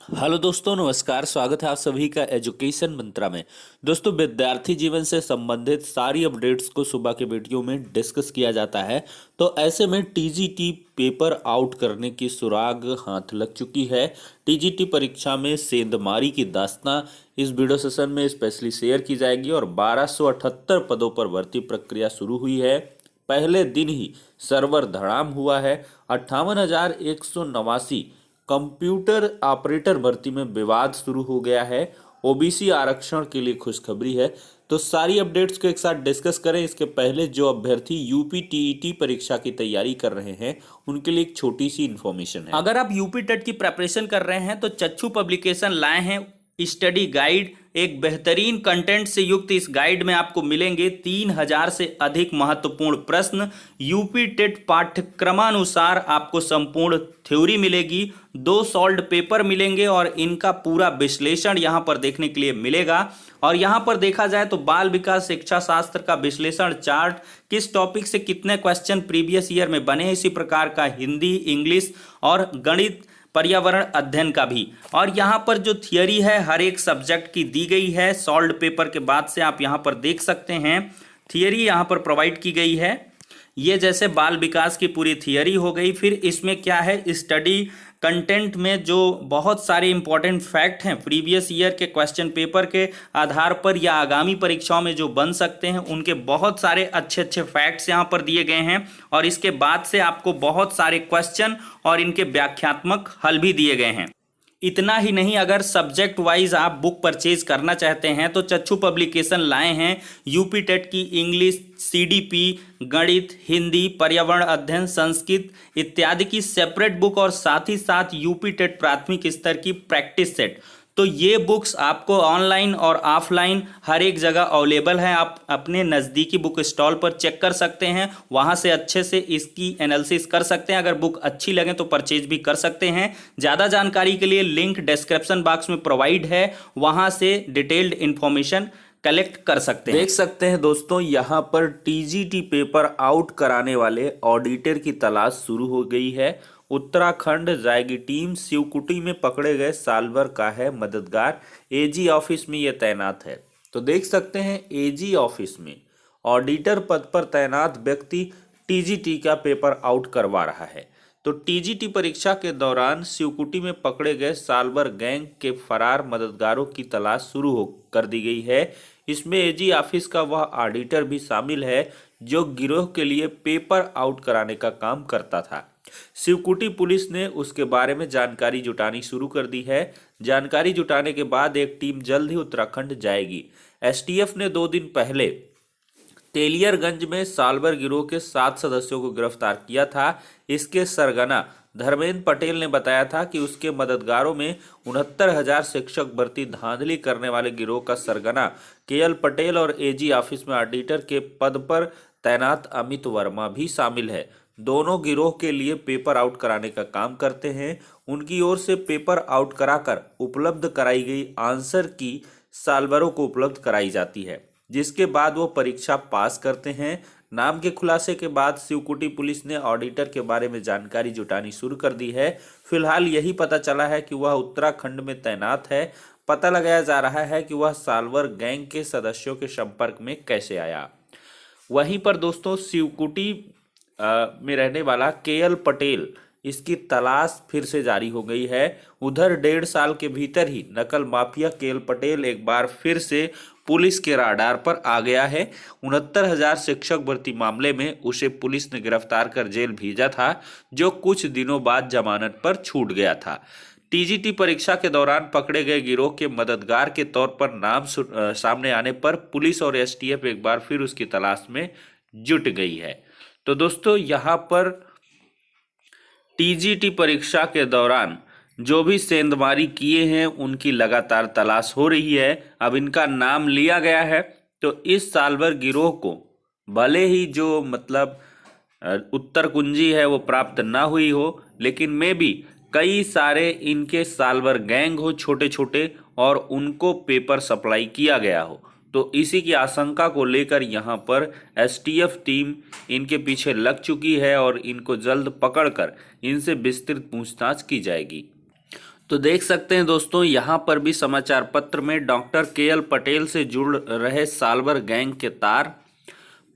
Hello दोस्तों, नमस्कार। स्वागत है आप सभी का एजुकेशन मंत्रा में। दोस्तों, विद्यार्थी जीवन से संबंधित सारी अपडेट्स को सुबह के वीडियो में डिस्कस किया जाता है। तो ऐसे में टीजीटी पेपर आउट करने की सुराग हाथ लग चुकी है। टीजीटी परीक्षा में सेंधमारी की दास्तां इस वीडियो सेशन में स्पेशली शेयर की जाएगी और 1278 पदों पर भर्ती प्रक्रिया शुरू हुई है। पहले दिन ही सर्वर धड़ाम हुआ है। 58,189 कंप्यूटर ऑपरेटर भर्ती में विवाद शुरू हो गया है। ओबीसी आरक्षण के लिए खुशखबरी है। तो सारी अपडेट्स को एक साथ डिस्कस करें। इसके पहले जो अभ्यर्थी यूपी टीईटी परीक्षा की तैयारी कर रहे हैं उनके लिए एक छोटी सी इन्फॉर्मेशन है। अगर आप यूपी टेट की प्रेपरेशन कर रहे हैं तो चच्चू पब्लिकेशन लाए हैं स्टडी गाइड। एक बेहतरीन कंटेंट से युक्त इस गाइड में आपको मिलेंगे 3000 से अधिक महत्वपूर्ण प्रश्न। यूपी टेट पाठ्यक्रमानुसार आपको संपूर्ण थ्योरी मिलेगी, 2 सॉल्व्ड पेपर मिलेंगे और इनका पूरा विश्लेषण यहाँ पर देखने के लिए मिलेगा। और यहाँ पर देखा जाए तो बाल विकास शिक्षा शास्त्र का विश्लेषण चार्ट, किस टॉपिक से कितने क्वेश्चन प्रीवियस ईयर में बने, इसी प्रकार का हिंदी, इंग्लिश और गणित, पर्यावरण अध्ययन का भी। और यहाँ पर जो थियरी है हर एक सब्जेक्ट की दी गई है। सॉल्व्ड पेपर के बाद से आप यहाँ पर देख सकते हैं थियरी यहाँ पर प्रोवाइड की गई है। ये जैसे बाल विकास की पूरी थियरी हो गई। फिर इसमें क्या है, स्टडी कंटेंट में जो बहुत सारे इंपॉर्टेंट फैक्ट हैं प्रीवियस ईयर के क्वेश्चन पेपर के आधार पर या आगामी परीक्षाओं में जो बन सकते हैं, उनके बहुत सारे अच्छे अच्छे फैक्ट्स यहाँ पर दिए गए हैं। और इसके बाद से आपको बहुत सारे क्वेश्चन और इनके व्याख्यात्मक हल भी दिए गए हैं। इतना ही नहीं, अगर सब्जेक्ट वाइज आप बुक परचेज करना चाहते हैं तो चच्चू पब्लिकेशन लाए हैं यूपी टेट की इंग्लिश, सीडीपी, गणित, हिंदी, पर्यावरण अध्ययन, संस्कृत इत्यादि की सेपरेट बुक और साथ ही साथ यूपी टेट प्राथमिक स्तर की प्रैक्टिस सेट। तो ये बुक्स आपको ऑनलाइन और ऑफलाइन हर एक जगह अवेलेबल है। आप अपने नज़दीकी बुक स्टॉल पर चेक कर सकते हैं, वहाँ से अच्छे से इसकी एनालिसिस कर सकते हैं। अगर बुक अच्छी लगे तो परचेज भी कर सकते हैं। ज़्यादा जानकारी के लिए लिंक डिस्क्रिप्शन बॉक्स में प्रोवाइड है, वहाँ से डिटेल्ड इन्फॉर्मेशन कलेक्ट कर सकते हैं। देख सकते हैं दोस्तों, यहाँ पर टीजीटी पेपर आउट कराने वाले ऑडिटर की तलाश शुरू हो गई है। उत्तराखंड जाएगी टीम। शिवकुटी में पकड़े गए साल भर का है मददगार। एजी ऑफिस में यह तैनात है। तो देख सकते हैं एजी ऑफिस में ऑडिटर पद पर तैनात व्यक्ति टीजीटी का पेपर आउट करवा रहा है। तो टीजीटी परीक्षा के दौरान शिवकुटी में पकड़े गए साल भर गैंग के फरार मददगारों की तलाश शुरू हो कर दी गई है। इसमें एजी ऑफिस का वह ऑडिटर भी शामिल है जो गिरोह के लिए पेपर आउट कराने का काम करता था। शिवकुटी पुलिस ने उसके बारे में जानकारी जुटानी शुरू कर दी है। जानकारी जुटाने के बाद एक टीम जल्द ही उत्तराखंड जाएगी। एसटीएफ ने 2 दिन पहले तेलियरगंज में सालभर गिरोह के 7 सदस्यों को गिरफ्तार किया था। इसके सरगना धर्मेंद्र पटेल ने बताया था कि उसके मददगारों में 69,000 शिक्षक भर्ती धांधली करने वाले गिरोह का सरगना केएल पटेल और एजी ऑफिस में ऑडिटर के पद पर तैनात अमित वर्मा भी शामिल है। दोनों गिरोह के लिए पेपर आउट कराने का काम करते हैं। उनकी ओर से पेपर आउट कराकर उपलब्ध कराई गई आंसर की सालभरों को उपलब्ध कराई जाती है, जिसके बाद वो परीक्षा पास करते हैं। नाम के खुलासे के बाद शिवकुटी पुलिस ने ऑडिटर के बारे में जानकारी जुटानी शुरू कर दी है। फिलहाल यही पता चला है कि वह उत्तराखंड में तैनात है। पता लगाया जा रहा है कि वह सालवर गैंग के सदस्यों के संपर्क में कैसे आया। वहीं पर दोस्तों, शिवकुटी में रहने वाला केएल पटेल, इसकी तलाश फिर से जारी हो गई है। उधर 1.5 साल के भीतर ही नकल माफिया केएल पटेल एक बार फिर से पुलिस के राडार पर आ गया है। 69,000 शिक्षक भर्ती मामले में उसे पुलिस ने गिरफ्तार कर जेल भेजा था, जो कुछ दिनों बाद जमानत पर छूट गया था। टीजीटी परीक्षा के दौरान पकड़े गए गिरोह के मददगार के तौर पर नाम सामने आने पर पुलिस और एसटीएफ एक बार फिर उसकी तलाश में जुट गई है। तो दोस्तों, यहाँ पर टीजीटी परीक्षा के दौरान जो भी सेंधमारी किए हैं उनकी लगातार तलाश हो रही है। अब इनका नाम लिया गया है। तो इस सालभर गिरोह को भले ही जो उत्तर कुंजी है वो प्राप्त ना हुई हो, लेकिन में भी कई सारे इनके सालभर गैंग हो छोटे छोटे और उनको पेपर सप्लाई किया गया हो। तो इसी की आशंका को लेकर यहाँ पर एसटीएफ टीम इनके पीछे लग चुकी है और इनको जल्द पकड़कर इनसे विस्तृत पूछताछ की जाएगी। तो देख सकते हैं दोस्तों, यहाँ पर भी समाचार पत्र में डॉक्टर केएल पटेल से जुड़ रहे साल्वर गैंग के तार।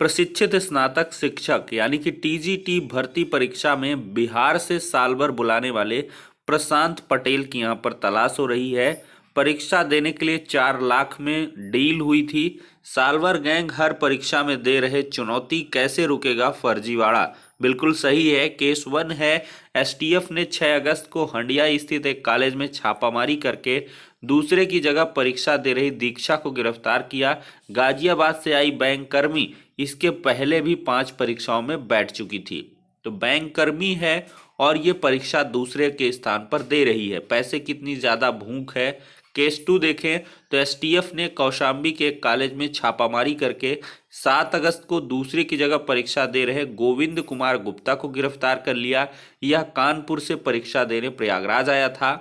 प्रशिक्षित स्नातक शिक्षक यानी कि टीजीटी भर्ती परीक्षा में बिहार से साल भर बुलाने वाले प्रशांत पटेल की यहां पर तलाश हो रही है। परीक्षा देने के लिए 4 लाख में डील हुई थी। सालवर गैंग हर परीक्षा में दे रहे चुनौती, कैसे रुकेगा फर्जीवाड़ा। बिल्कुल सही है, केस 1 है। एसटीएफ ने 6 अगस्त को हंडिया स्थित एक कॉलेज में छापामारी करके दूसरे की जगह परीक्षा दे रही दीक्षा को गिरफ्तार किया। गाजियाबाद से आई बैंक कर्मी इसके पहले भी 5 परीक्षाओं में बैठ चुकी थी। तो बैंक कर्मी है और ये परीक्षा दूसरे के स्थान पर दे रही है। पैसे कितनी ज्यादा भूख है। केस 2 देखें तो एसटीएफ ने कौशाम्बी के एक कॉलेज में छापामारी करके 7 अगस्त को दूसरे की जगह परीक्षा दे रहे गोविंद कुमार गुप्ता को गिरफ्तार कर लिया। यह कानपुर से परीक्षा देने प्रयागराज आया था।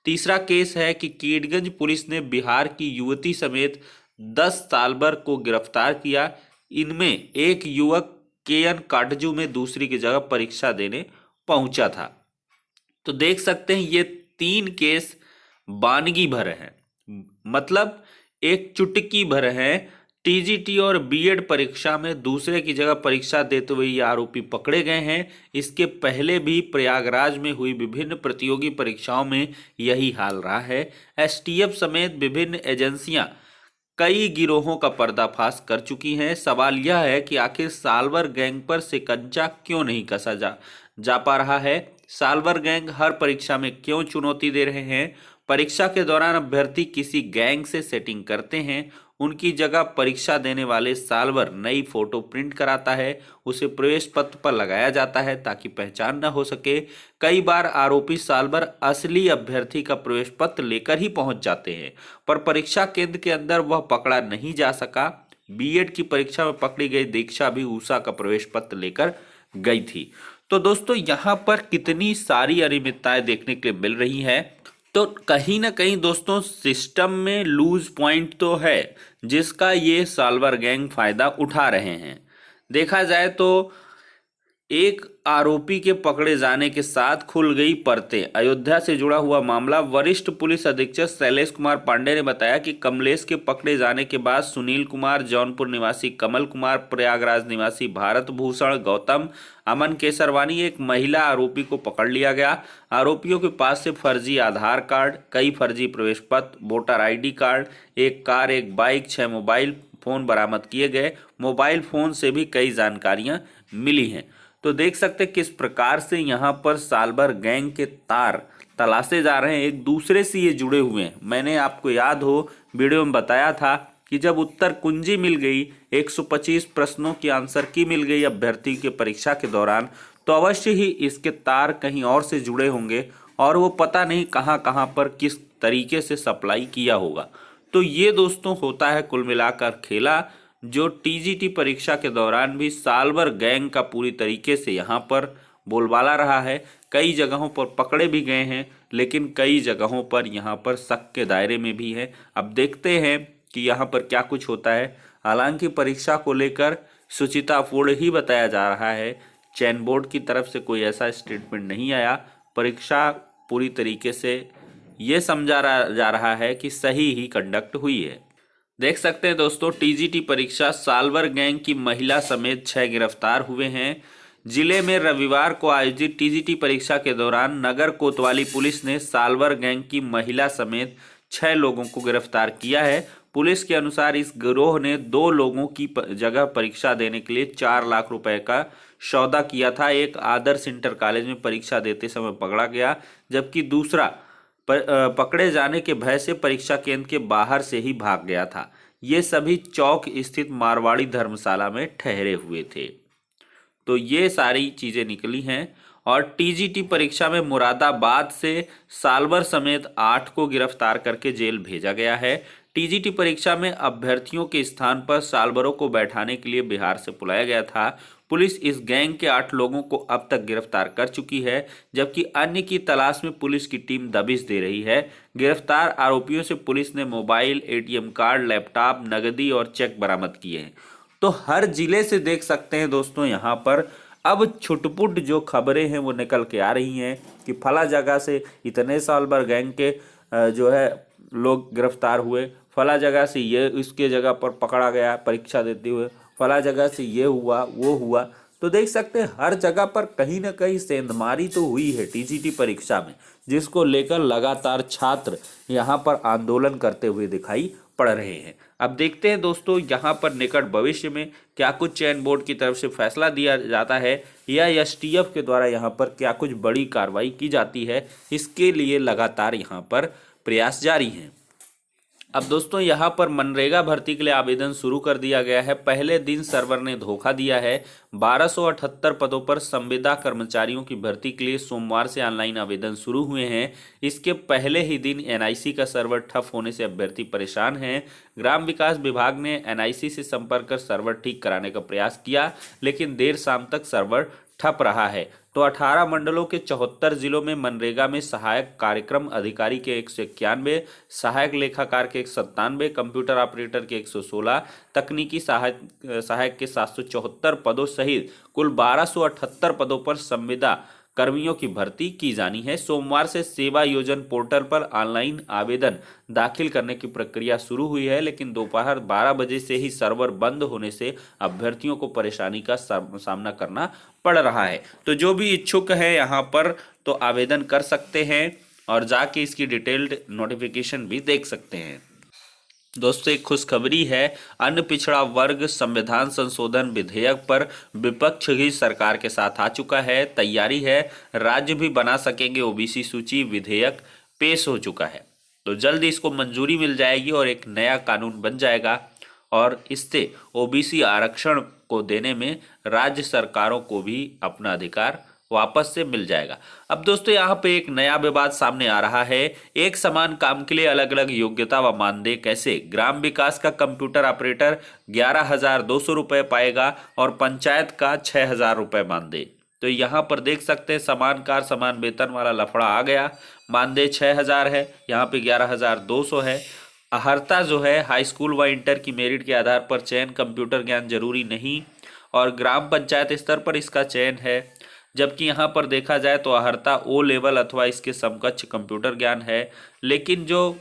तीसरा केस है कि कीडगंज पुलिस ने बिहार की युवती समेत 10 सालभर को गिरफ्तार किया। इनमें एक युवक केएन काटजू में दूसरी की जगह परीक्षा देने पहुंचा था। तो देख सकते हैं ये 3 केस बानगी भर हैं, मतलब एक चुटकी भर हैं। टीजीटी और बीएड परीक्षा में दूसरे की जगह परीक्षा देते हुए ये आरोपी पकड़े गए हैं। इसके पहले भी प्रयागराज में हुई विभिन्न प्रतियोगी परीक्षाओं में यही हाल रहा है। एसटीएफ समेत विभिन्न एजेंसियां कई गिरोहों का पर्दाफाश कर चुकी हैं। सवाल यह है कि आखिर सालवर गैंग पर शिकंजा क्यों नहीं कसा जा पा रहा है। सालवर गैंग हर परीक्षा में क्यों चुनौती दे रहे हैं। परीक्षा के दौरान अभ्यर्थी किसी गैंग से सेटिंग करते हैं, उनकी जगह परीक्षा देने वाले सालवर नई फोटो प्रिंट कराता है, उसे प्रवेश पत्र पर लगाया जाता है ताकि पहचान न हो सके। कई बार आरोपी सालवर असली अभ्यर्थी का प्रवेश पत्र लेकर ही पहुंच जाते हैं, पर परीक्षा केंद्र के अंदर वह पकड़ा नहीं जा सका। बीएड की परीक्षा में पकड़ी गई दीक्षा भी ऊषा का प्रवेश पत्र लेकर गई थी। तो दोस्तों, यहाँ पर कितनी सारी अनियमितताएं देखने के लिए मिल रही है। तो कहीं ना कहीं दोस्तों सिस्टम में लूज पॉइंट तो है, जिसका ये सालवर गैंग फायदा उठा रहे हैं। देखा जाए तो एक आरोपी के पकड़े जाने के साथ खुल गई परतें। अयोध्या से जुड़ा हुआ मामला। वरिष्ठ पुलिस अधीक्षक शैलेश कुमार पांडे ने बताया कि कमलेश के पकड़े जाने के बाद सुनील कुमार, जौनपुर निवासी कमल कुमार, प्रयागराज निवासी भारत भूषण गौतम, अमन केसरवानी, एक महिला आरोपी को पकड़ लिया गया। आरोपियों के पास से फर्जी आधार कार्ड, कई फर्जी प्रवेश पत्र, वोटर ID कार्ड, एक कार, एक बाइक, 6 मोबाइल फोन बरामद किए गए। मोबाइल फोन से भी कई जानकारियां मिली हैं। तो देख सकते किस प्रकार से यहाँ पर सालभर गैंग के तार तलाशे जा रहे हैं, एक दूसरे से ये जुड़े हुए हैं। मैंने आपको याद हो वीडियो में बताया था कि जब उत्तर कुंजी मिल गई, 125 प्रश्नों की आंसर की मिल गई अभ्यर्थी के परीक्षा के दौरान, तो अवश्य ही इसके तार कहीं और से जुड़े होंगे और वो पता नहीं कहाँ कहाँ पर किस तरीके से सप्लाई किया होगा। तो ये दोस्तों होता है कुल मिलाकर खेला, जो टीजीटी परीक्षा के दौरान भी सालभर गैंग का पूरी तरीके से यहाँ पर बोलबाला रहा है। कई जगहों पर पकड़े भी गए हैं, लेकिन कई जगहों पर यहाँ पर शक के दायरे में भी है। अब देखते हैं कि यहाँ पर क्या कुछ होता है। हालांकि परीक्षा को लेकर शुचितापूर्ण ही बताया जा रहा है, चयन बोर्ड की तरफ से कोई ऐसा स्टेटमेंट नहीं आया। परीक्षा पूरी तरीके से ये समझा जा रहा है कि सही ही कंडक्ट हुई है। देख सकते हैं दोस्तों, टीजीटी परीक्षा सालवर गैंग की महिला समेत 6 गिरफ्तार हुए हैं। जिले में रविवार को आयोजित टीजीटी परीक्षा के दौरान नगर कोतवाली पुलिस ने सालवर गैंग की महिला समेत 6 लोगों को गिरफ्तार किया है। पुलिस के अनुसार इस गिरोह ने 2 लोगों की जगह परीक्षा देने के लिए 4 लाख रुपए का सौदा किया था। एक आदर्श इंटर कॉलेज में परीक्षा देते समय पकड़ा गया, जबकि दूसरा पकड़े जाने के भय से परीक्षा केंद्र के बाहर से ही भाग गया था। ये सभी चौक स्थित मारवाड़ी धर्मशाला में ठहरे हुए थे। तो ये सारी चीजें निकली हैं। और टीजीटी परीक्षा में मुरादाबाद से सालवर समेत 8 को गिरफ्तार करके जेल भेजा गया है। टीजीटी परीक्षा में अभ्यर्थियों के स्थान पर सालवरों को बैठाने के लिए बिहार से बुलाया गया था। पुलिस इस गैंग के 8 लोगों को अब तक गिरफ्तार कर चुकी है, जबकि अन्य की तलाश में पुलिस की टीम दबिश दे रही है। गिरफ्तार आरोपियों से पुलिस ने मोबाइल, ATM कार्ड, लैपटॉप, नगदी और चेक बरामद किए हैं। तो हर जिले से देख सकते हैं दोस्तों यहाँ पर अब छुटपुट जो खबरें हैं वो निकल के आ रही हैं कि फला जगह से इतने साल भर गैंग के जो है लोग गिरफ्तार हुए, फला जगह से ये इसके जगह पर पकड़ा गया परीक्षा देते हुए, फला जगह से ये हुआ वो हुआ। तो देख सकते हैं हर जगह पर कहीं ना कहीं सेंधमारी तो हुई है टीजीटी परीक्षा में, जिसको लेकर लगातार छात्र यहाँ पर आंदोलन करते हुए दिखाई पड़ रहे हैं। अब देखते हैं दोस्तों यहाँ पर निकट भविष्य में क्या कुछ चयन बोर्ड की तरफ से फैसला दिया जाता है या एसटीएफ के द्वारा यहाँ पर क्या कुछ बड़ी कार्रवाई की जाती है। इसके लिए लगातार यहाँ पर प्रयास जारी हैं। अब दोस्तों यहाँ पर मनरेगा भर्ती के लिए आवेदन शुरू कर दिया गया है। पहले दिन सर्वर ने धोखा दिया है। 1278 पदों पर संविदा कर्मचारियों की भर्ती के लिए सोमवार से ऑनलाइन आवेदन शुरू हुए हैं। इसके पहले ही दिन एनआईसी का सर्वर ठप होने से अभ्यर्थी परेशान हैं। ग्राम विकास विभाग ने एनआईसी से संपर्क कर सर्वर ठीक कराने का प्रयास किया, लेकिन देर शाम तक सर्वर ठप रहा है। तो 18 मंडलों के 74 जिलों में मनरेगा में सहायक कार्यक्रम अधिकारी के 191, सहायक लेखाकार के 197, कंप्यूटर ऑपरेटर के 116, तकनीकी सहायक के 774 पदों सहित कुल 1278 पदों पर संविदा कर्मियों की भर्ती की जानी है। सोमवार से सेवा योजन पोर्टल पर ऑनलाइन आवेदन दाखिल करने की प्रक्रिया शुरू हुई है, लेकिन दोपहर 12 बजे से ही सर्वर बंद होने से अभ्यर्थियों को परेशानी का सामना करना पड़ रहा है। तो जो भी इच्छुक है यहाँ पर तो आवेदन कर सकते हैं और जाके इसकी डिटेल्ड नोटिफिकेशन भी देख सकते हैं। दोस्तों एक खुशखबरी है, अन्य पिछड़ा वर्ग संविधान संशोधन विधेयक पर विपक्ष ही सरकार के साथ आ चुका है। तैयारी है, राज्य भी बना सकेंगे ओबीसी सूची, विधेयक पेश हो चुका है। तो जल्द इसको मंजूरी मिल जाएगी और एक नया कानून बन जाएगा और इससे ओबीसी आरक्षण को देने में राज्य सरकारों को भी अपना अधिकार वापस से मिल जाएगा। अब दोस्तों यहाँ पे एक नया विवाद सामने आ रहा है। एक समान काम के लिए अलग अलग योग्यता व मानदेय कैसे? ग्राम विकास का कंप्यूटर ऑपरेटर 11,200 रुपये पाएगा और पंचायत का 6,000 रुपये मानदेय। तो यहाँ पर देख सकते हैं समान कार्य समान वेतन वाला लफड़ा आ गया। मानदेय 6,000 है, यहाँ पे 11,200 है। अहर्ता जो है हाई स्कूल व इंटर की मेरिट के आधार पर चयन, कंप्यूटर ज्ञान जरूरी नहीं और ग्राम पंचायत स्तर पर इसका चयन है। जबकि यहाँ पर देखा जाए तो अहर्ता ओ लेवल अथवा इसके समकक्ष कंप्यूटर ज्ञान है, लेकिन जो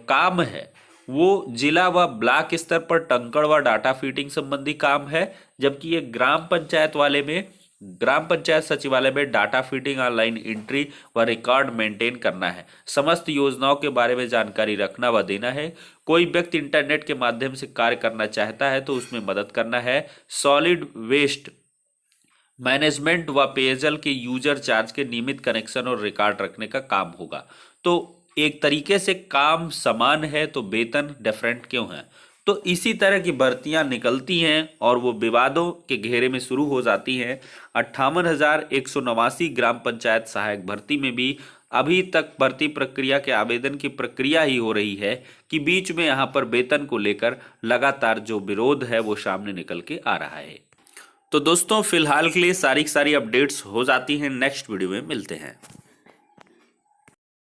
काम है वो जिला व ब्लॉक स्तर पर टंकड़ व डाटा फीडिंग संबंधी काम है। जबकि ये ग्राम पंचायत वाले में ग्राम पंचायत सचिवालय में डाटा फीडिंग, ऑनलाइन एंट्री व रिकॉर्ड मेंटेन करना है। समस्त योजनाओं के बारे में जानकारी रखना व देना है। कोई व्यक्ति इंटरनेट के माध्यम से कार्य करना चाहता है तो उसमें मदद करना है। सॉलिड वेस्ट मैनेजमेंट व पेयजल के यूजर चार्ज के नियमित कनेक्शन और रिकॉर्ड रखने का काम होगा। तो एक तरीके से काम समान है तो वेतन डिफरेंट क्यों है? तो इसी तरह की भर्तियां निकलती हैं और वो विवादों के घेरे में शुरू हो जाती हैं। 58,189 ग्राम पंचायत सहायक भर्ती में भी अभी तक भर्ती प्रक्रिया के आवेदन की प्रक्रिया ही हो रही है कि बीच में यहाँ पर वेतन को लेकर लगातार जो विरोध है वो सामने निकल के आ रहा है। तो दोस्तों फिलहाल के लिए सारी अपडेट्स हो जाती हैं। नेक्स्ट वीडियो में मिलते हैं।